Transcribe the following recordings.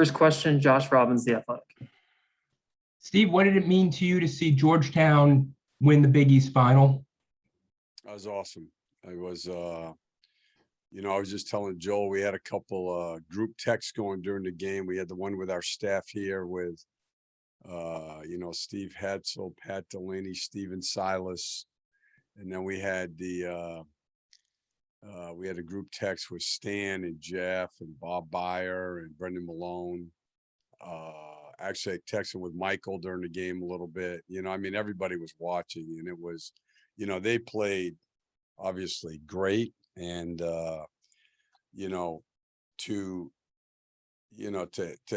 First question, Josh Robbins, The Athletic. Steve, what did it mean to you to see Georgetown win the Big East final? That was awesome. It was, I was just telling Joel, we had a couple group texts going during the game. We had the one with our staff here with, Steve Hetzel, Pat Delaney, Steven Silas. And then we had a group text with Stan and Jeff and Bob Byer and Brendan Malone. Actually, I texted with Michael during the game a little bit. Everybody was watching, and it was, they played obviously great. And, to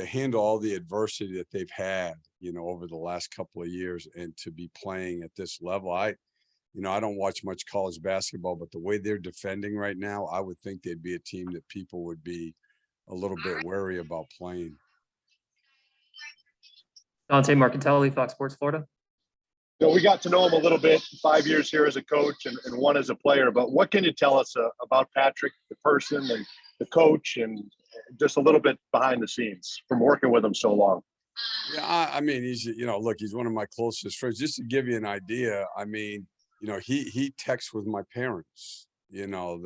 handle all the adversity that they've had, over the last couple of years, and to be playing at this level. I don't watch much college basketball, but the way they're defending right now, I would think they'd be a team that people would be a little bit wary about playing. Dante Marcantelli, Fox Sports Florida. We got to know him a little bit, 5 years here as a coach and one as a player, but what can you tell us about Patrick, the person and the coach, and just a little bit behind the scenes from working with him so long? Yeah, he's, look, he's one of my closest friends. Just to give you an idea, he texts with my parents, they'll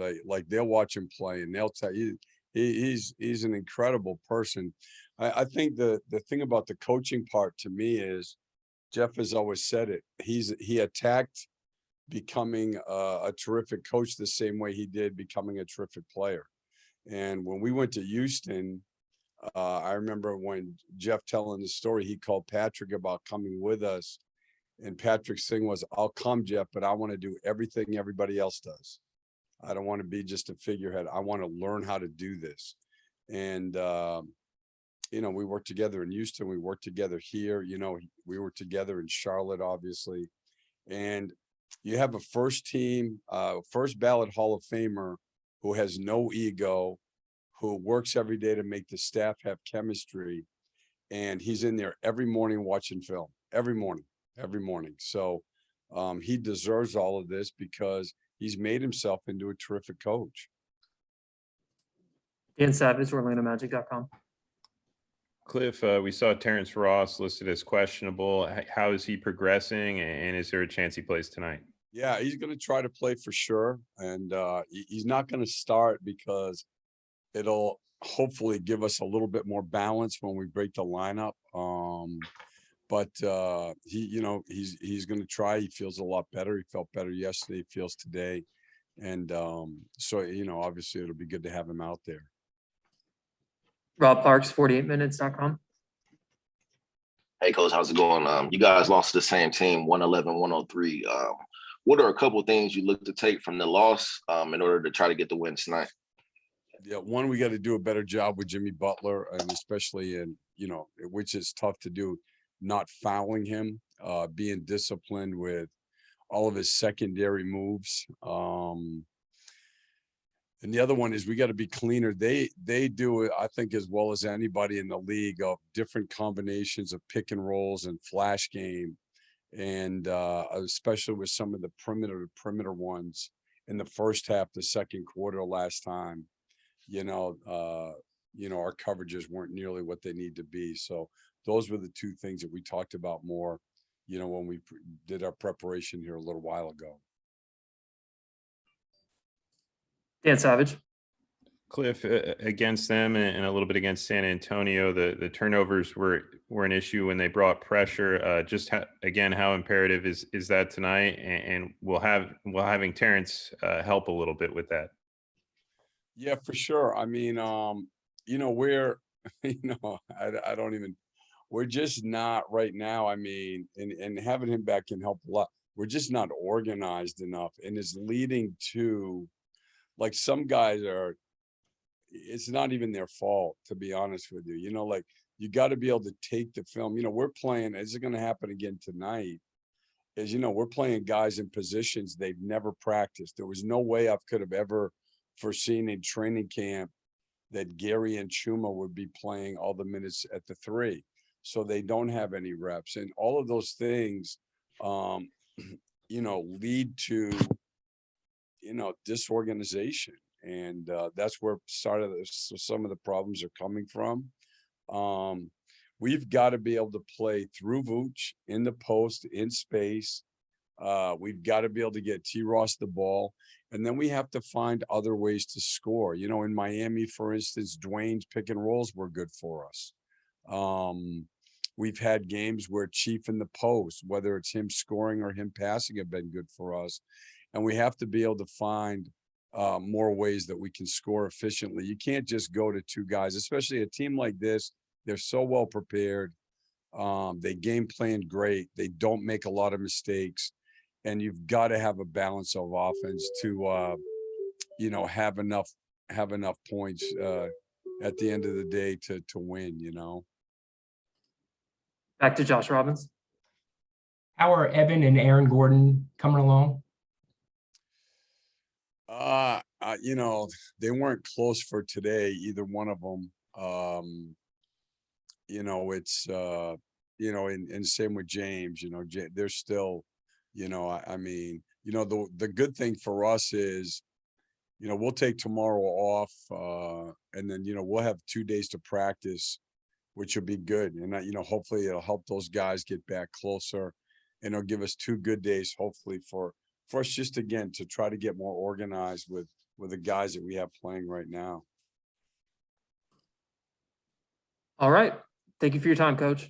watch him play and they'll tell you he's an incredible person. I think the thing about the coaching part to me is, Jeff has always said it, he attacked becoming a terrific coach the same way he did becoming a terrific player. And when we went to Houston, I remember when Jeff telling the story, he called Patrick about coming with us. And Patrick's thing was, I'll come, Jeff, but I want to do everything everybody else does. I don't want to be just a figurehead. I want to learn how to do this. And, we worked together in Houston. We worked together here. We were together in Charlotte, obviously. And you have a first ballot Hall of Famer who has no ego, who works every day to make the staff have chemistry. And he's in there every morning watching film, every morning. So he deserves all of this because he's made himself into a terrific coach. Dan Savage, OrlandoMagic.com. Cliff, we saw Terrence Ross listed as questionable. How is he progressing, and is there a chance he plays tonight? Yeah, he's going to try to play for sure. And he's not going to start because it'll hopefully give us a little bit more balance when we break the lineup. But he's going to try. He feels a lot better. He felt better yesterday. He feels today. And so, obviously it'll be good to have him out there. Rob Parks, 48minutes.com. Hey, Coach, how's it going? You guys lost to the same team, 111-103. What are a couple of things you look to take from the loss in order to try to get the win tonight? Yeah, one, we got to do a better job with Jimmy Butler, and especially in, which is tough to do, not fouling him, being disciplined with all of his secondary moves. And the other one is we got to be cleaner. They do it, I think, as well as anybody in the league, of different combinations of pick and rolls and flash game. And especially with some of the perimeter ones in the first half, the second quarter last time, our coverages weren't nearly what they need to be. So those were the two things that we talked about more, when we did our preparation here a little while ago. Dan Savage. Cliff, against them and a little bit against San Antonio, the turnovers were an issue when they brought pressure. How imperative is that tonight? And will having Terrence help a little bit with that? Yeah, for sure. We're just not right now. And having him back can help a lot. We're just not organized enough, and is leading to, like, some guys are, it's not even their fault, to be honest with you. You got to be able to take the film. We're playing, is it going to happen again tonight? We're playing guys in positions they've never practiced. There was no way I could have ever foreseen in training camp that Gary and Chuma would be playing all the minutes at the 3. So they don't have any reps. And all of those things, lead to, disorganization. And that's where some of the problems are coming from. We've got to be able to play through Vooch in the post, in space. We've got to be able to get T-Ross the ball. And then we have to find other ways to score. You know, in Miami, for instance, Dwayne's pick and rolls were good for us. We've had games where Chief in the post, whether it's him scoring or him passing, have been good for us. And we have to be able to find more ways that we can score efficiently. You can't just go to two guys, especially a team like this. They're so well prepared. They game plan great. They don't make a lot of mistakes. And you've got to have a balance of offense to, you know, have enough points at the end of the day to win, you know. Back to Josh Robbins. How are Evan and Aaron Gordon coming along? You know, they weren't close for today, either one of them. You know, it's, you know, and same with James, you know, they're still, you know, I mean, you know, the good thing for us is, you know, we'll take tomorrow off, and then, you know, we'll have 2 days to practice, which will be good. And, you know, hopefully it'll help those guys get back closer, and it'll give us 2 good days, hopefully for us, just again, to try to get more organized with the guys that we have playing right now. All right. Thank you for your time, Coach.